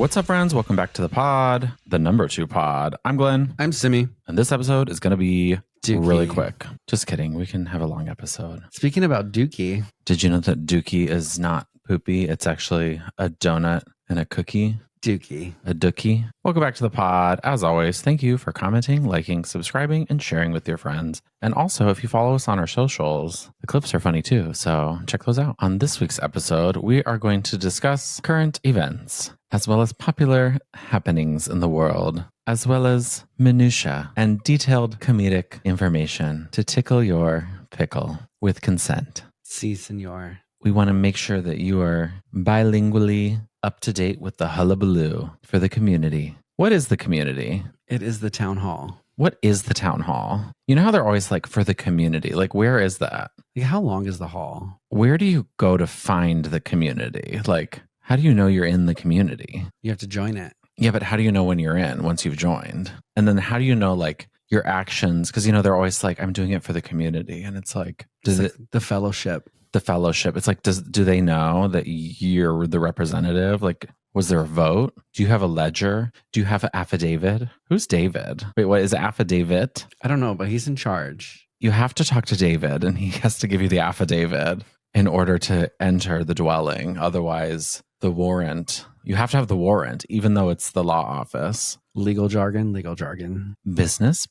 What's up, friends? Welcome back to the pod, the number 2 pod. I'm Glenn. I'm Simi. And this episode is going to be Dookie. Really quick. Just kidding. We can have a long episode. Speaking about Dookie. Did you know that Dookie is not poopy? It's actually a donut and a cookie. Dookie. A dookie. Welcome back to the pod. As always, thank you for commenting, liking, subscribing, and sharing with your friends. And also, if you follow us on our socials, the clips are funny too, so check those out. On this week's episode, we are going to discuss current events, as well as popular happenings in the world, as well as minutia and detailed comedic information to tickle your pickle with consent. Si, senor. We want to make sure that you are bilingually up to date with the hullabaloo for the community. What is the community? It is the town hall. What is the town hall? You know how they're always like for the community? Like, where is that? Like, how long is the hall? Where do you go to find the community? Like, how do you know you're in the community? You have to join it. Yeah, but how do you know when you're in once you've joined? And then how do you know like your actions? Because, you know, they're always like, I'm doing it for the community. And it's like, the fellowship. The fellowship. It's like, do they know that you're the representative? Like, was there a vote? Do you have a ledger? Do you have an affidavit? Who's David? Wait, what is it? Affidavit? I don't know, but he's in charge. You have to talk to David and he has to give you the affidavit in order to enter the dwelling. Otherwise, the warrant, you have to have the warrant, even though it's the law office. Legal jargon, legal jargon. Business,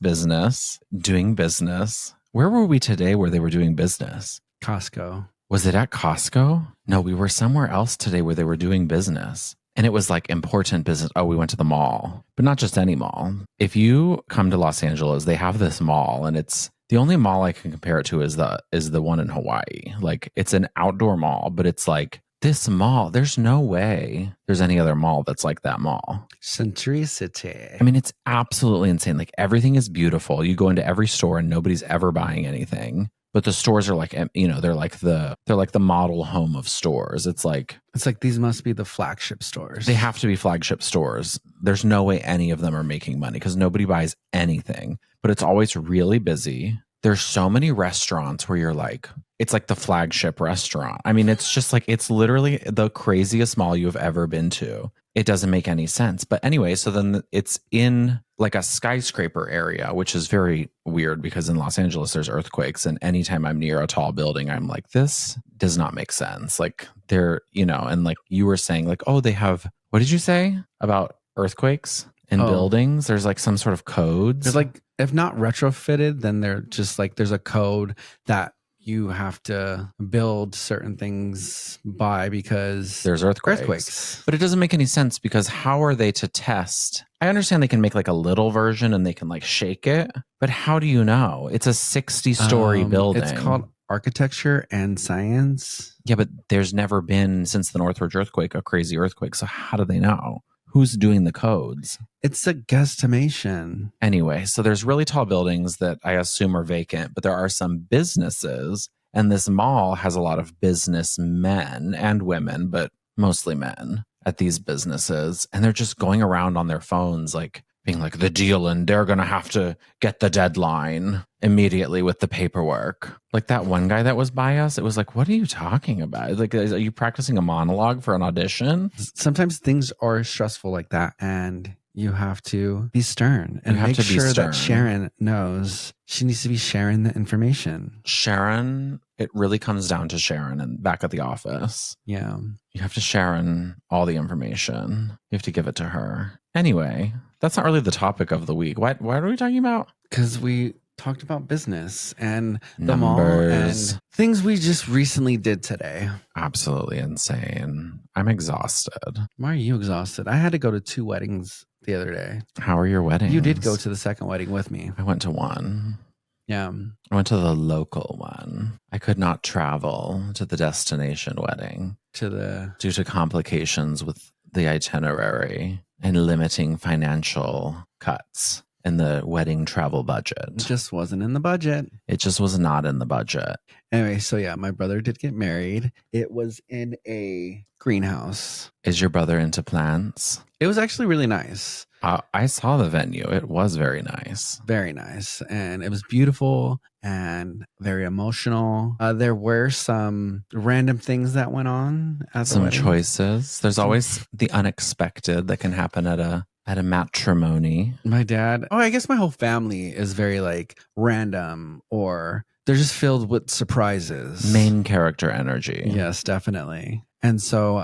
doing business. Where were we today where they were doing business? Costco. Was it at Costco? No, we were somewhere else today where they were doing business. And it was like important business. Oh, we went to the mall, but not just any mall. If you come to Los Angeles, they have this mall, and it's the only mall I can compare it to is the one in Hawaii. Like, it's an outdoor mall, but it's like this mall. There's no way there's any other mall that's like that mall. Century City. I mean, it's absolutely insane. Like, everything is beautiful. You go into every store and nobody's ever buying anything. But the stores are like, you know, they're like the model home of stores. It's like these must be the flagship stores. They have to be flagship stores. There's no way any of them are making money because nobody buys anything. But it's always really busy. There's so many restaurants where you're like, it's like the flagship restaurant. I mean, it's just like, it's literally the craziest mall you've ever been to. It doesn't make any sense. But anyway, so then it's in like a skyscraper area, which is very weird because in Los Angeles, there's earthquakes. And anytime I'm near a tall building, I'm like, this does not make sense. Like they're, you know, and like you were saying like, oh, they have, what did you say about earthquakes in buildings? There's like some sort of codes. They're like, if not retrofitted, then they're just like, there's a code that you have to build certain things by because there's earthquakes. But it doesn't make any sense because how are they to test? I understand they can make like a little version and they can like shake it, but how do you know? It's a 60-story building. It's called architecture and science. Yeah, but there's never been since the Northridge earthquake a crazy earthquake. So how do they know? Who's doing the codes? It's a guesstimation. Anyway, so there's really tall buildings that I assume are vacant, but there are some businesses. And this mall has a lot of businessmen and women, but mostly men at these businesses. And they're just going around on their phones, like being like the deal. And they're going to have to get the deadline immediately with the paperwork. Like that one guy that was by us, it was like, what are you talking about? Like, are you practicing a monologue for an audition? Sometimes things are stressful like that. And you have to be stern and make sure that Sharon knows she needs to be sharing the information. Sharon, it really comes down to Sharon and back at the office. Yeah. You have to Sharon all the information. You have to give it to her. Anyway, that's not really the topic of the week. What are we talking about? Because we talked about business and the Numbers. mall and things we just recently did today. Absolutely insane. I'm exhausted. Why are you exhausted? I had to go to 2 weddings the other day. How are your weddings? You did go to the second wedding with me. I went to one. Yeah. I went to the local one. I could not travel to the destination wedding due to complications with the itinerary and limiting financial cuts. in the wedding travel budget. It just wasn't in the budget. It just was not in the budget. Anyway, so yeah, my brother did get married. It was in a greenhouse. Is your brother into plants? It was actually really nice. I saw the venue. It was very nice. Very nice. And it was beautiful and very emotional. There were some random things that went on at the wedding. Choices. There's always the unexpected that can happen at a matrimony. My dad, I guess my whole family is very like random, or they're just filled with surprises. Main character energy. Yes, definitely. And so,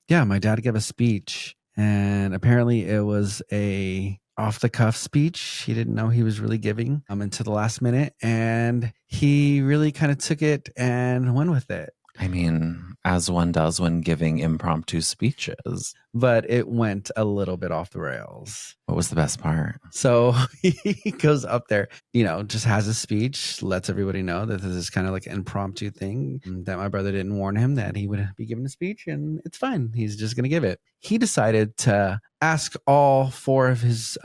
my dad gave a speech. And apparently it was a off-the-cuff speech. He didn't know he was really giving until the last minute. And he really kind of took it and went with it. I mean, as one does when giving impromptu speeches. But it went a little bit off the rails. What was the best part? So he goes up there, just has a speech, lets everybody know that this is kind of like an impromptu thing, that my brother didn't warn him that he would be giving a speech, and it's fine. He's just going to give it. He decided to ask all 4 of his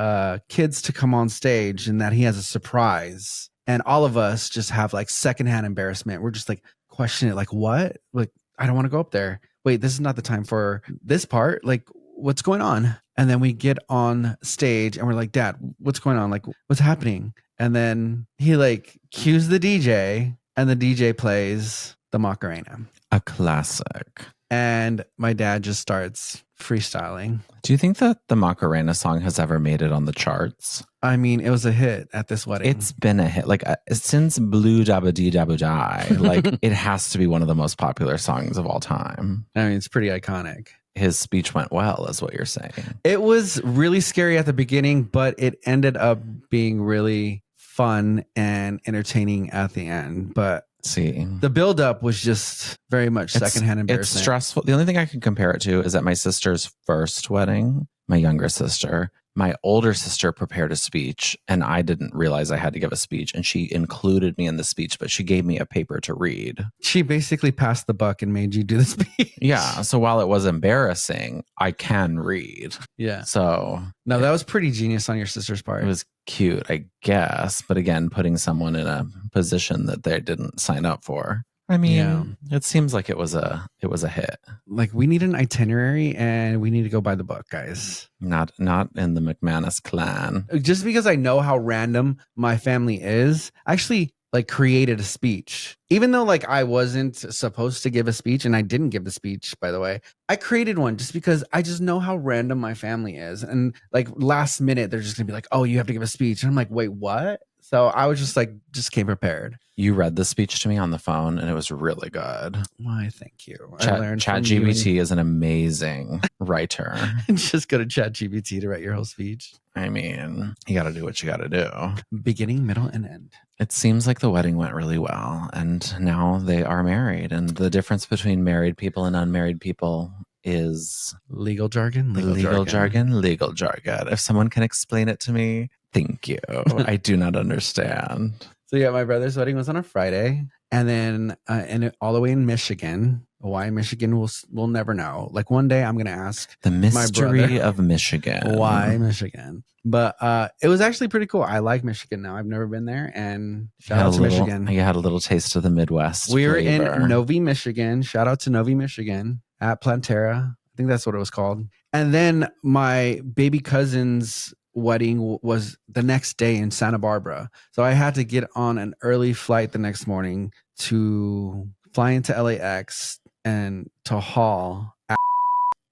kids to come on stage, and that he has a surprise. And all of us just have like secondhand embarrassment. We're just like questioning it, like, what? Like, I don't want to go up there. Wait, this is not the time for this part. Like, what's going on? And then we get on stage and we're like, Dad, what's going on? Like, what's happening? And then he like cues the DJ, and the DJ plays the Macarena. A classic. And my dad just starts freestyling. Do you think that the Macarena song has ever made it on the charts? I mean, it was a hit at this wedding. It's been a hit. Like, since Blue Dabba Dee Dabba Die, like, it has to be one of the most popular songs of all time. I mean, it's pretty iconic. His speech went well, is what you're saying. It was really scary at the beginning, but it ended up being really fun and entertaining at the end. But see, the buildup was just very much secondhand embarrassment. It's stressful. The only thing I can compare it to is at my sister's first wedding, my younger sister. My older sister prepared a speech, and I didn't realize I had to give a speech, and she included me in the speech, but she gave me a paper to read. She basically passed the buck and made you do the speech. Yeah. So while it was embarrassing, I can read. Yeah. So no, that was pretty genius on your sister's part. It was cute, I guess. But again, putting someone in a position that they didn't sign up for. I mean, It seems like it was a hit. Like, we need an itinerary and we need to go by the book, guys. Not in the McManus clan. Just because I know how random my family is, I actually like created a speech. Even though like I wasn't supposed to give a speech, and I didn't give the speech, by the way, I created one just because I just know how random my family is. And like last minute, they're just gonna be like, oh, you have to give a speech. And I'm like, wait, what? So I was just came prepared. You read the speech to me on the phone, and it was really good. Why, thank you. ChatGPT is an amazing writer. Just go to ChatGPT to write your whole speech. I mean, you got to do what you got to do. Beginning, middle, and end. It seems like the wedding went really well, and now they are married. And the difference between married people and unmarried people is legal jargon. Legal jargon. If someone can explain it to me, thank you. I do not understand. So yeah, my brother's wedding was on a Friday, and then all the way in Michigan. Why Michigan? We'll never know. Like, one day I'm gonna ask the mystery of Michigan. Why Michigan? But it was actually pretty cool. I like Michigan now. I've never been there, and shout out to Michigan. You had a little taste of the Midwest. We were in Novi, Michigan. Shout out to Novi, Michigan at Plantera. I think that's what it was called. And then my baby cousin's wedding was the next day in Santa Barbara. So I had to get on an early flight the next morning to fly into LAX and to haul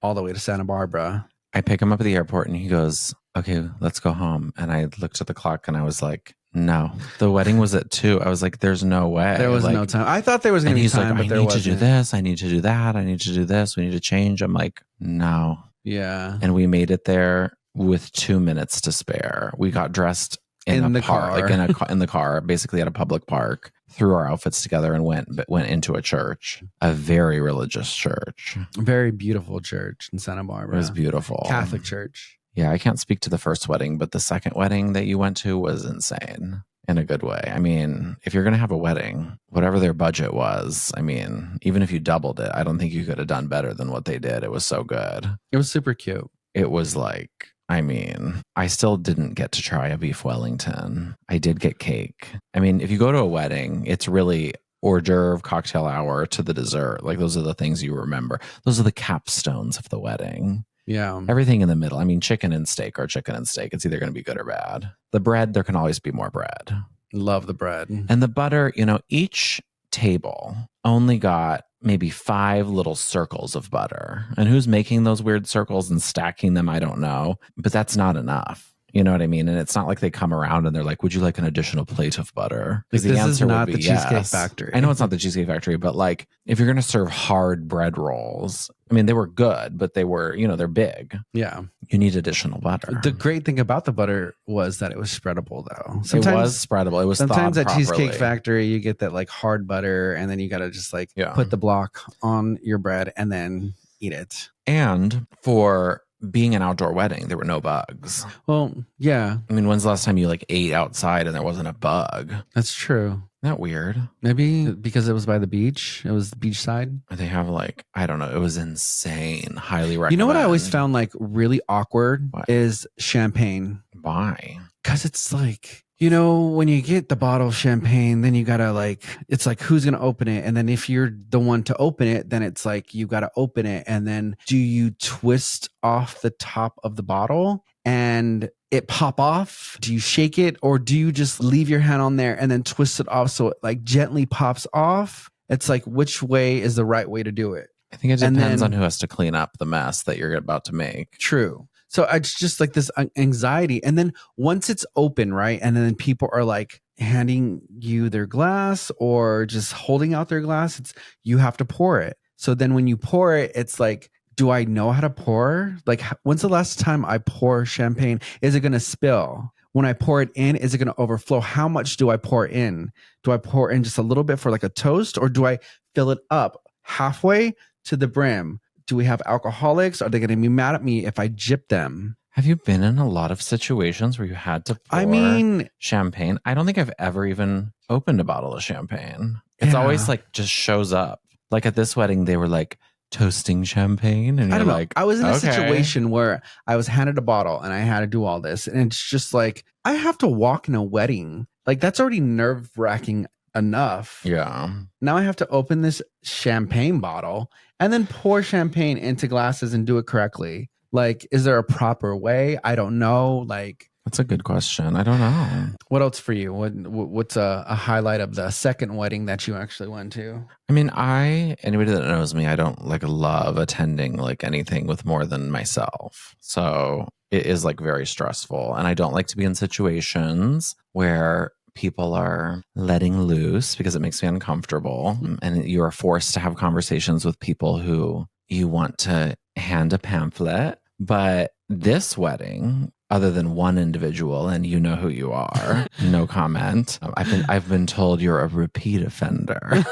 all the way to Santa Barbara. I pick him up at the airport and he goes, okay, let's go home. And I looked at the clock and I was like, no, the wedding was at 2:00. I was like, there's no way. There was no time. I thought there was going to be time, but there wasn't. I need to do this. I need to do that. I need to do this. We need to change. I'm like, no. Yeah. And we made it there with 2 minutes to spare. We got dressed in the car, like in the car, basically at a public park, threw our outfits together and went into a church, a very religious church. Very beautiful church in Santa Barbara. It was beautiful. Catholic church. Yeah, I can't speak to the first wedding, but the second wedding that you went to was insane in a good way. I mean, if you're going to have a wedding, whatever their budget was, I mean, even if you doubled it, I don't think you could have done better than what they did. It was so good. It was super cute. It was like, I mean, I still didn't get to try a beef Wellington. I did get cake. I mean, if you go to a wedding, it's really hors d'oeuvre, cocktail hour to the dessert. Like those are the things you remember. Those are the capstones of the wedding. Yeah. Everything in the middle. I mean, chicken and steak are chicken and steak. It's either going to be good or bad. The bread, there can always be more bread. Love the bread. And the butter, you know, each table only got maybe 5 little circles of butter. And who's making those weird circles and stacking them, I don't know. But that's not enough. You know what I mean? And it's not like they come around and they're like, would you like an additional plate of butter? Because Like, the this is answer not would be the Cheesecake yes. Factory. I know it's not the Cheesecake Factory, but like if you're going to serve hard bread rolls, I mean, they were good, but they were, you know, they're big. Yeah. You need additional butter. The great thing about the butter was that it was spreadable, though. It was spreadable. It was sometimes thawed at Cheesecake properly. Factory, you get that like hard butter, and then you got to just like Yeah. put the block on your bread and then eat it. And for being an outdoor wedding, there were no bugs. Well, yeah, I mean, when's the last time you like ate outside and there wasn't a bug? that's true. Isn't that weird? Maybe because it was by the beach. It was beachside. They have like, I don't know. It was insane. Highly recommend. You know what I always found like really awkward What? is champagne. Why? Because it's like, you know, when you get the bottle of champagne, then you gotta like, it's like, who's gonna open it? And then if you're the one to open it, then it's like, you gotta open it. And then do you twist off the top of the bottle and it pop off? Do you shake it, or do you just leave your hand on there and then twist it off so it like gently pops off? It's like, which way is the right way to do it? I think it And depends then- on who has to clean up the mess that you're about to make. True. So it's just like this anxiety. And then once it's open, right? And then people are like handing you their glass or just holding out their glass, it's you have to pour it. So then when you pour it, it's like, do I know how to pour? Like, when's the last time I pour champagne? Is it going to spill? When I pour it in, is it going to overflow? How much do I pour in? Do I pour in just a little bit for like a toast, or do I fill it up halfway to the brim? Do we have alcoholics? Are they going to be mad at me if I jip them? Have you been in a lot of situations where you had to pour I mean, champagne? I don't think I've ever even opened a bottle of champagne. It's Yeah. always like just shows up. Like at this wedding, they were like toasting champagne. And I you're don't know. like, I was in a okay. situation where I was handed a bottle and I had to do all this. And it's just like, I have to walk in a wedding. Like, that's already nerve wracking enough. Yeah. Now I have to open this champagne bottle and then pour champagne into glasses and do it correctly. Like, is there a proper way? I don't know. Like, That's a good question. I don't know. what else for you? What's a highlight of the second wedding that you actually went to? I mean, anybody that knows me, I don't like love attending like anything with more than myself. So it is like very stressful. And I don't like to be in situations where people are letting loose because it makes me uncomfortable. And you are forced to have conversations with people who you want to hand a pamphlet. But this wedding, other than one individual, and you know who you are, no comment. I've been told you're a repeat offender.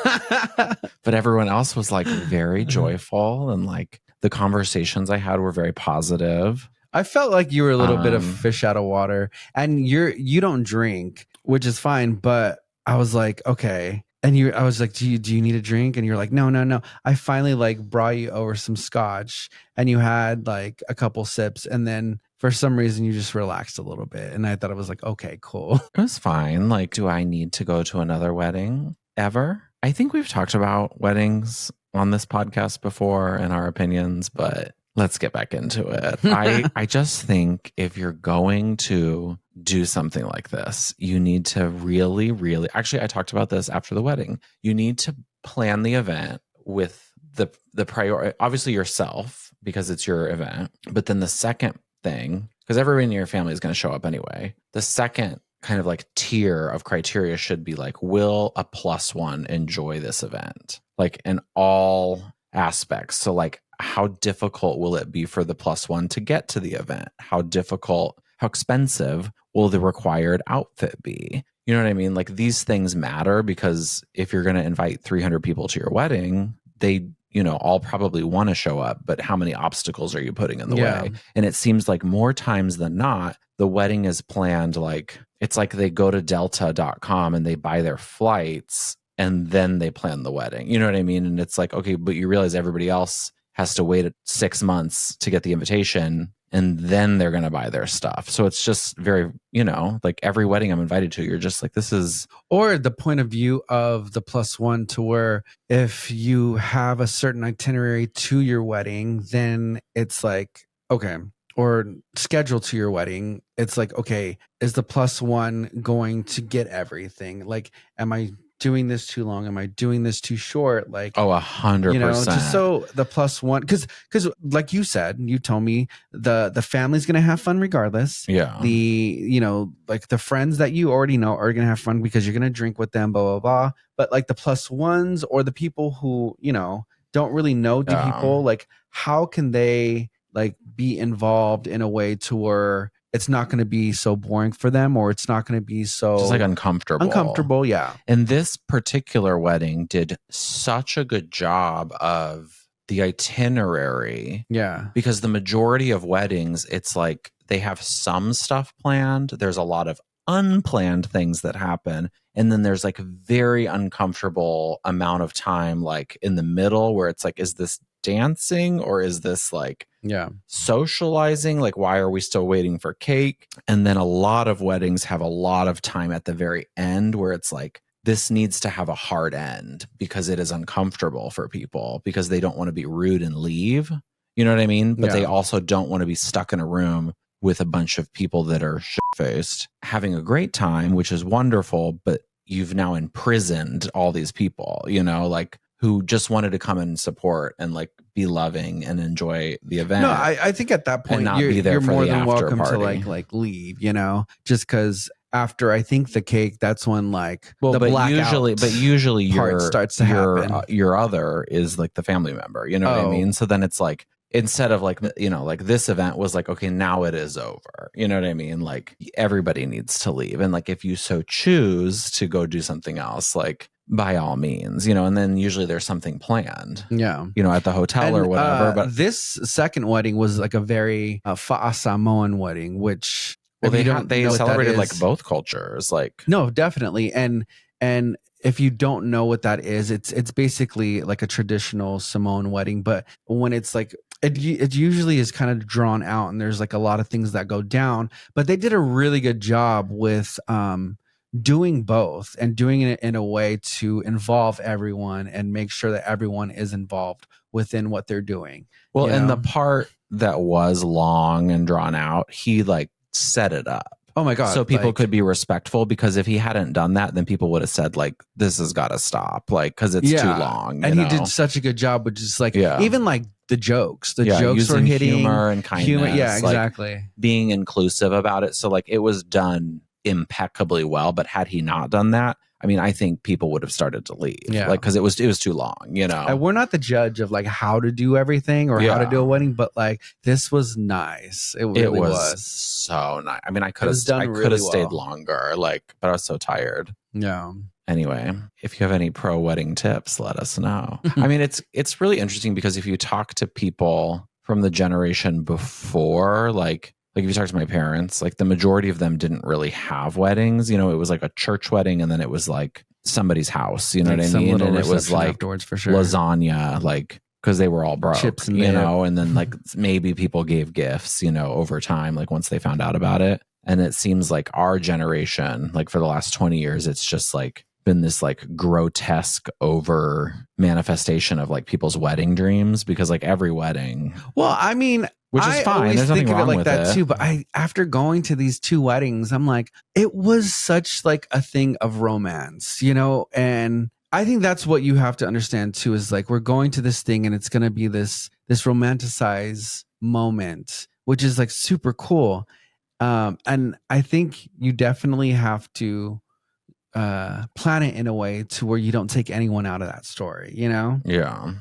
But everyone else was like very joyful, and like the conversations I had were very positive. I felt like you were a little bit of Um, fish out of water, and you don't drink, which is fine. But I was like, okay. And I was like, do you need a drink? And you're like, no. I finally like brought you over some scotch, and you had like a couple sips, and then for some reason you just relaxed a little bit. And I thought it was like, okay, cool. It was fine. Like, do I need to go to another wedding ever? I think we've talked about weddings on this podcast before and our opinions, but let's get back into it. I just think if you're going to do something like this, you need to really, really, actually, I talked about this after the wedding. You need to plan the event with the priority, obviously yourself, because it's your event. But then the second thing, because everyone in your family is going to show up anyway, the second kind of like tier of criteria should be like, will a +1 enjoy this event? Like in all aspects. So like, how difficult will it be for the +1 to get to the event? How expensive will the required outfit be? You know what I mean? Like these things matter, because if you're going to invite 300 people to your wedding, they, you know, all probably want to show up, but how many obstacles are you putting in the way? And it seems like more times than not, the wedding is planned like, it's like they go to delta.com and they buy their flights and then they plan the wedding. You know what I mean? And it's like, okay, but you realize everybody else has to wait 6 months to get the invitation, and then they're going to buy their stuff. So it's just very, like every wedding I'm invited to, you're just like, this is. Or the point of view of the plus one, to where if you have a certain itinerary to your wedding, then it's like, okay, or schedule to your wedding, it's like, okay, is the plus one going to get everything? Like, am I doing this too long? Am I doing this too short? Like, 100%. Just so the plus one, because like you said, you told me the family's gonna have fun regardless. Yeah. Like the friends that you already know are gonna have fun because you're gonna drink with them, blah blah blah. But like the plus ones or the people who don't really know the people, like how can they like be involved in a way to where it's not going to be so boring for them, or it's not going to be so just like uncomfortable. Yeah. And this particular wedding did such a good job of the itinerary. Yeah. Because the majority of weddings, it's like they have some stuff planned. There's a lot of unplanned things that happen. And then there's like a very uncomfortable amount of time, like in the middle, where it's like, is this dancing or is this like socializing? Like, why are we still waiting for cake? And then a lot of weddings have a lot of time at the very end where it's like, this needs to have a hard end because it is uncomfortable for people because they don't want to be rude and leave. You know what I mean? But they also don't want to be stuck in a room with a bunch of people that are shit-faced having a great time, which is wonderful, but you've now imprisoned all these people, like who just wanted to come and support and like be loving and enjoy the event. No, I think at that point you're more than welcome to like leave, just because after I think the cake, that's when like the blackout usually part starts to happen. Your other is like the family member, you know what I mean? So then it's like, instead of like, like this event was like, okay, now it is over. You know what I mean? Like everybody needs to leave. And like, if you so choose to go do something else, like by all means, and then usually there's something planned, at the hotel or whatever. But this second wedding was like a very Samoan wedding, which they celebrated like both cultures, like no, definitely. And if you don't know what that is, it's basically like a traditional Samoan wedding, but when it's like it usually is kind of drawn out and there's like a lot of things that go down, but they did a really good job with doing both and doing it in a way to involve everyone and make sure that everyone is involved within what they're doing. Well, and the part that was long and drawn out, he like set it up. Oh my God. So people could be respectful, because if he hadn't done that, then people would have said like, this has got to stop, like, because it's too long. And he did such a good job with just like, even like the jokes were hitting humor and kindness. Yeah, exactly. Like, being inclusive about it. So like it was done impeccably well, but had he not done that, I mean, I think people would have started to leave, like, because it was too long, And we're not the judge of like how to do everything or how to do a wedding, but like this was nice. It really was so nice. I mean, I could have stayed longer, like, but I was so tired. Yeah. Anyway, if you have any pro wedding tips, let us know. I mean, it's really interesting because if you talk to people from the generation before, like if you talk to my parents, like the majority of them didn't really have weddings. It was like a church wedding, and then it was like somebody's house. You know what I mean? And it was like afterwards for sure. Lasagna, like because they were all broke, chips and and then like maybe people gave gifts, over time, like once they found out about it. And it seems like our generation, like for the last 20 years, it's just like been this like grotesque over manifestation of like people's wedding dreams, because like every wedding. Well, I mean, which is fine. There's nothing wrong with that too. But after going to these two weddings, I'm like, it was such like a thing of romance, and I think that's what you have to understand too, is like, we're going to this thing and it's going to be this romanticized moment, which is like super cool. And I think you definitely have to plan it in a way to where you don't take anyone out of that story, Yeah.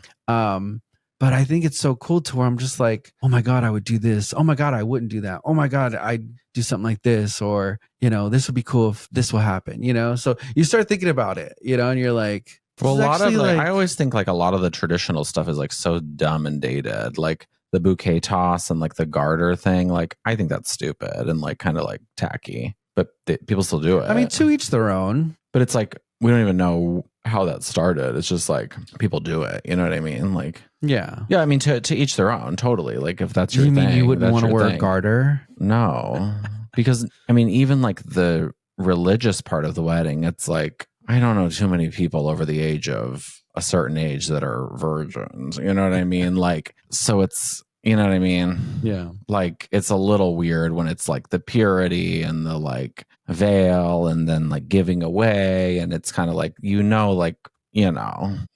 But I think it's so cool to where I'm just like, oh my God, I would do this. Oh my God, I wouldn't do that. Oh my God, I'd do something like this, or, this would be cool if this will happen, So you start thinking about it, and you're like, well, a lot of like, I always think like a lot of the traditional stuff is like so dumb and dated, like the bouquet toss and like the garter thing. Like, I think that's stupid and like kind of like tacky, but people still do it. I mean, to each their own. But it's like, we don't even know how that started. It's just like people do it. You know what I mean? Like, Yeah. yeah, I mean, to each their own, totally. Like, if that's your You thing. mean you wouldn't want to wear a thing. garter? No. Because, I mean, even like the religious part of the wedding, it's like, I don't know too many people over the age of a certain age that are virgins. You know what I mean? Like, so it's, you know what I mean? Yeah. Like, it's a little weird when it's like the purity and the like veil and then like giving away. And it's kind of like, like,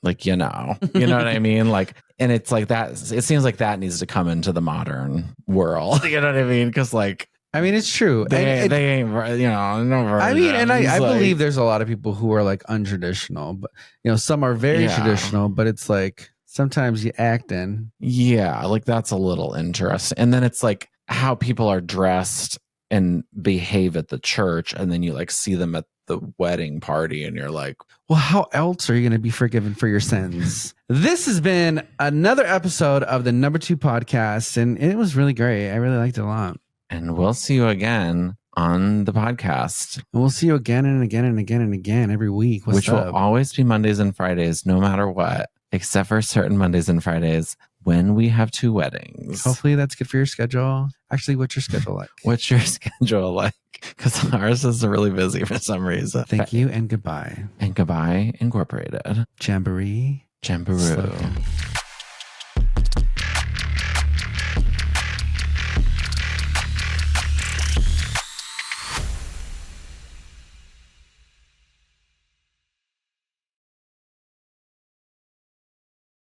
like, you know what I mean? Like, and it's like that, it seems like that needs to come into the modern world. You know what I mean? Because like, I mean, it's true. they ain't, no virgins. I mean, and I like, believe there's a lot of people who are like untraditional, but some are very traditional, but it's like sometimes you act in. Yeah, like that's a little interesting. And then it's like how people are dressed and behave at the church, and then you like see them at the wedding party and you're like, well, how else are you going to be forgiven for your sins? This has been another episode of the Number 2 podcast, and it was really great. I really liked it a lot. And we'll see you again on the podcast. And we'll see you again and again and again and again every week. Which will always be Mondays and Fridays, no matter what, except for certain Mondays and Fridays when we have 2 weddings. Hopefully that's good for your schedule. Actually, what's your schedule like? What's your schedule like? Because ours is really busy for some reason. Thank you and goodbye. And goodbye, Incorporated. Jamboree. Jamboree.